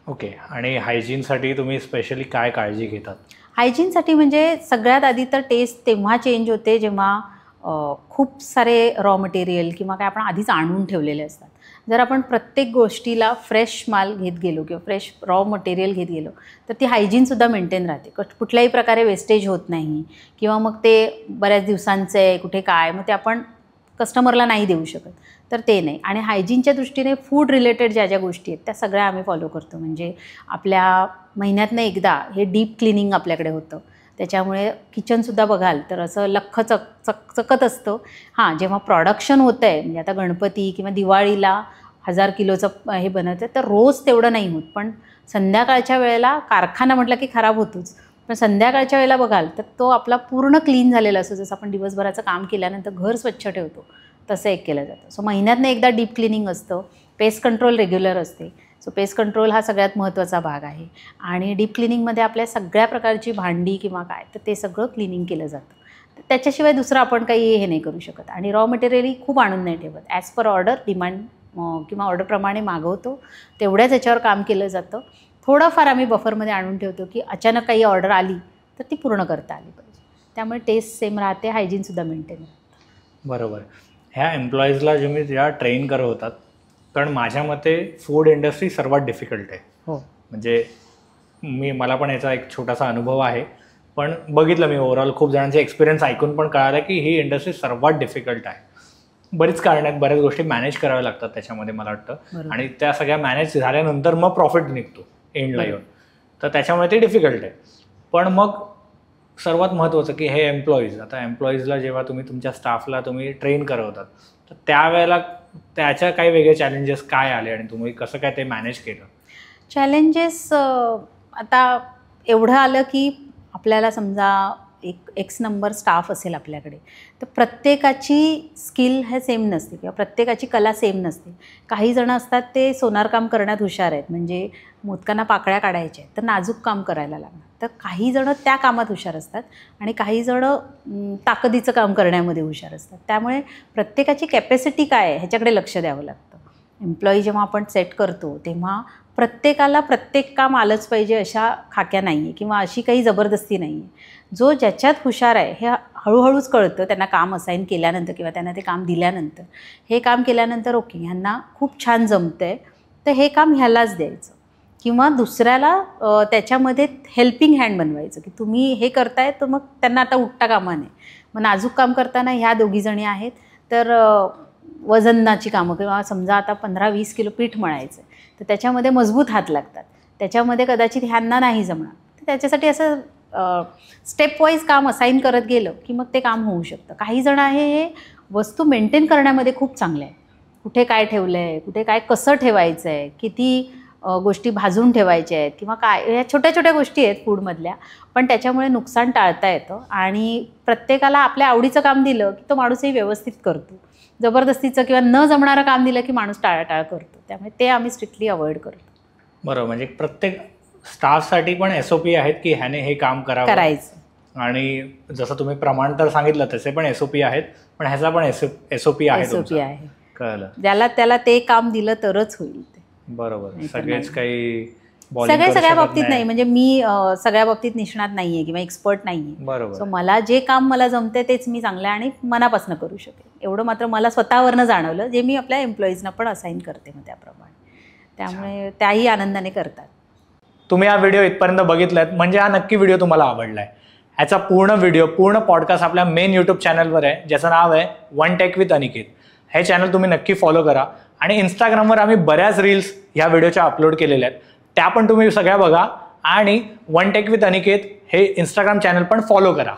Okay. आणि हायजीनसाठी तुम्ही specially काय काळजी घेतात? हायजीनसाठी म्हणजे सगळ्यात आधी तर टेस्ट तेव्हा चेंज होते जेव्हा खूप सारे रॉ मटेरियल किंवा काय आपण आधीच आणून ठेवलेले असतात. जर आपण प्रत्येक गोष्टीला फ्रेश माल घेत गेलो किंवा फ्रेश रॉ मटेरियल घेत गेलो तर ती हायजीनसुद्धा मेंटेन राहते. कुठल्याही प्रकारे वेस्टेज होत नाही किंवा मग ते बऱ्याच दिवसांचं आहे कुठे काय मग ते आपण कस्टमरला नाही देऊ शकत, तर ते नाही. आणि हायजीनच्या दृष्टीने फूड रिलेटेड ज्या ज्या गोष्टी आहेत त्या सगळ्या आम्ही फॉलो करतो. म्हणजे आपल्या महिन्यातनं एकदा हे डीप क्लिनिंग आपल्याकडे होतं. त्याच्यामुळे किचनसुद्धा बघाल तर असं लख्ख चकचकत असतं. हां, जेव्हा प्रोडक्शन होतं आहे म्हणजे आता गणपती किंवा दिवाळीला 1000 किलोचं हे बनवतं तर रोज तेवढं नाही होत. पण संध्याकाळच्या वेळेला कारखाना म्हटलं की खराब होतोच. पण संध्याकाळच्या वेळेला बघाल तर तो आपला पूर्ण क्लीन झालेला असतो. जसं आपण दिवसभराचं काम केल्यानंतर घर स्वच्छ ठेवतो तसं एक केलं जातं. सो महिन्यातनं एकदा डीप क्लिनिंग असतं. पेस्ट कंट्रोल रेग्युलर असते. सो पेस्ट कंट्रोल हा सगळ्यात महत्त्वाचा भाग आहे. आणि डीप क्लिनिंगमध्ये आपल्या सगळ्या प्रकारची भांडी किंवा काय तर ते सगळं क्लिनिंग केलं जातं. तर त्याच्याशिवाय दुसरं आपण काही हे नाही करू शकत. आणि रॉ मटेरियलही खूप आणून नाही ठेवत. ॲज पर ऑर्डर डिमांड किंवा ऑर्डरप्रमाणे मागवतो तेवढ्याच याच्यावर काम केलं जातं. थोडंफार आम्ही बफरमध्ये आणून ठेवतो की अचानक काही ऑर्डर आली तर ती पूर्ण करता आली पाहिजे. त्यामुळे टेस्ट सेम राहते, हायजीनसुद्धा मेंटेन राहतं. बरोबर. ह्या एम्प्लॉईजला तुम्ही ज्या ट्रेन करत होतात कारण माझ्या मते फूड इंडस्ट्री सर्वात डिफिकल्ट आहे. हो, म्हणजे मला पण याचा एक छोटासा अनुभव आहे. पण बघितलं मी ओव्हरऑल खूप जणांचे एक्सपिरियन्स ऐकून पण कळालं की ही इंडस्ट्री सर्वात डिफिकल्ट आहे. बरीच कारणं आहेत, बऱ्याच गोष्टी मॅनेज कराव्या लागतात त्याच्यामध्ये मला वाटतं. आणि त्या सगळ्या मॅनेज झाल्यानंतर मग प्रॉफिट निघतो एंडला येऊन. तर त्याच्यामुळे ते डिफिकल्ट आहे. पण मग सर्वात महत्त्वाचं की हे एम्प्लॉईज, आता एम्प्लॉईजला जेव्हा तुम्ही तुमच्या स्टाफला तुम्ही ट्रेन करवतात तर त्यावेळेला त्याच्या काही वेगळे चॅलेंजेस काय आले आणि तुम्ही कसं काय ते मॅनेज केलं? चॅलेंजेस आता एवढं आलं की आपल्याला समजा एक एक्स नंबर स्टाफ असेल आपल्याकडे तर प्रत्येकाची स्किल हे सेम नसते किंवा प्रत्येकाची कला सेम नसते. काही जणं असतात ते सोनारकाम करण्यात हुशार आहेत, म्हणजे मोदकांना पाकळ्या काढायच्या आहेत तर नाजूक काम करायला लागणार. तर काही जणं त्या कामात हुशार असतात आणि काही जणं ताकदीचं काम करण्यामध्ये हुशार असतात. त्यामुळे प्रत्येकाची कॅपॅसिटी काय आहे ह्याच्याकडे लक्ष द्यावं लागतं. एम्प्लॉई जेव्हा आपण सेट करतो तेव्हा प्रत्येकाला प्रत्येक काम आलंच पाहिजे अशा खाक्या नाही आहे किंवा अशी काही जबरदस्ती नाही आहे. जो ज्याच्यात हुशार आहे हे हळूहळूच कळतं त्यांना काम असाईन केल्यानंतर किंवा त्यांना ते काम दिल्यानंतर. हे काम केल्यानंतर ओके ह्यांना खूप छान जमतं आहे तर हे काम ह्यालाच द्यायचं किंवा दुसऱ्याला त्याच्यामध्ये हेल्पिंग हँड बनवायचं की तुम्ही हे करताय तर मग त्यांना आता उठता कामा नये. मग नाजूक काम करताना ह्या दोघीजणी आहेत तर वजनाची कामं किंवा समजा आता 15-20 किलो पीठ मळायचं तर त्याच्यामध्ये मजबूत हात लागतात. त्याच्यामध्ये कदाचित ह्यांना नाही जमणार. तर त्याच्यासाठी असं स्टेप वाईज काम असाईन करत गेलं की मग ते काम होऊ शकतं. काही जण आहे हे वस्तू मेंटेन करण्यामध्ये खूप चांगले आहे. कुठे काय ठेवलं आहे, कुठे काय कसं ठेवायचं आहे, किती गोष्टी भाजून ठेवायच्या आहेत किंवा काय, ह्या छोट्या छोट्या गोष्टी आहेत फूडमधल्या. पण त्याच्यामुळे नुकसान टाळता येतं आणि प्रत्येकाला आपल्या आवडीचं काम दिलं की तो माणूसही व्यवस्थित करतो. जबरदस्तीचं किंवा न जमणारं काम दिलं की माणूस टाळाटाळ करतो. त्यामुळे ते आम्ही स्ट्रिक्टली अवॉइड करतो. बरोबर. म्हणजे प्रत्येक स्टाफसाठी पण SOP आहेत की ह्याने हे काम करायचं. आणि जसं तुम्ही प्रमाण तर सांगितलं तसे पण SOP आहेत, पण ह्याचा पण SOP आहे. कळलं. ज्याला त्याला ते काम दिलं तरच होईल ते. बरोबर. सगळेच काही सगळ्या बाबतीत नाही. म्हणजे मी सगळ्या बाबतीत निष्णात नाही आहे किंवा एक्सपर्ट नाही आहे. बरोबर. सो मला जे काम मला जमते तेच मी चांगलं आणि मनापासून करू शकेल एवढं मात्र मला स्वतःवरनं जाणवलं, जे मी आपल्या एम्प्लॉईजना पण असाईन करते मग त्याप्रमाणे. त्यामुळे त्याही आनंदाने करतात. तुम्ही हा व्हिडिओ इथपर्यंत बघितलात म्हणजे हा नक्की व्हिडिओ तुम्हाला आवडला आहे. ह्याचा पूर्ण पॉडकास्ट आपल्या मेन यूट्यूब चॅनलवर आहे ज्याचं नाव आहे वन टेक विथ अनिकेत. हे चॅनल तुम्ही नक्की फॉलो करा. आणि इंस्टाग्रामवर आम्ही बऱ्याच रील्स ह्या व्हिडिओच्या अपलोड केलेल्या आहेत, त्या पण तुम्ही सगळ्या बघा. आणि वन टेक विथ अनिकेत हे इंस्टाग्राम चॅनल पण फॉलो करा.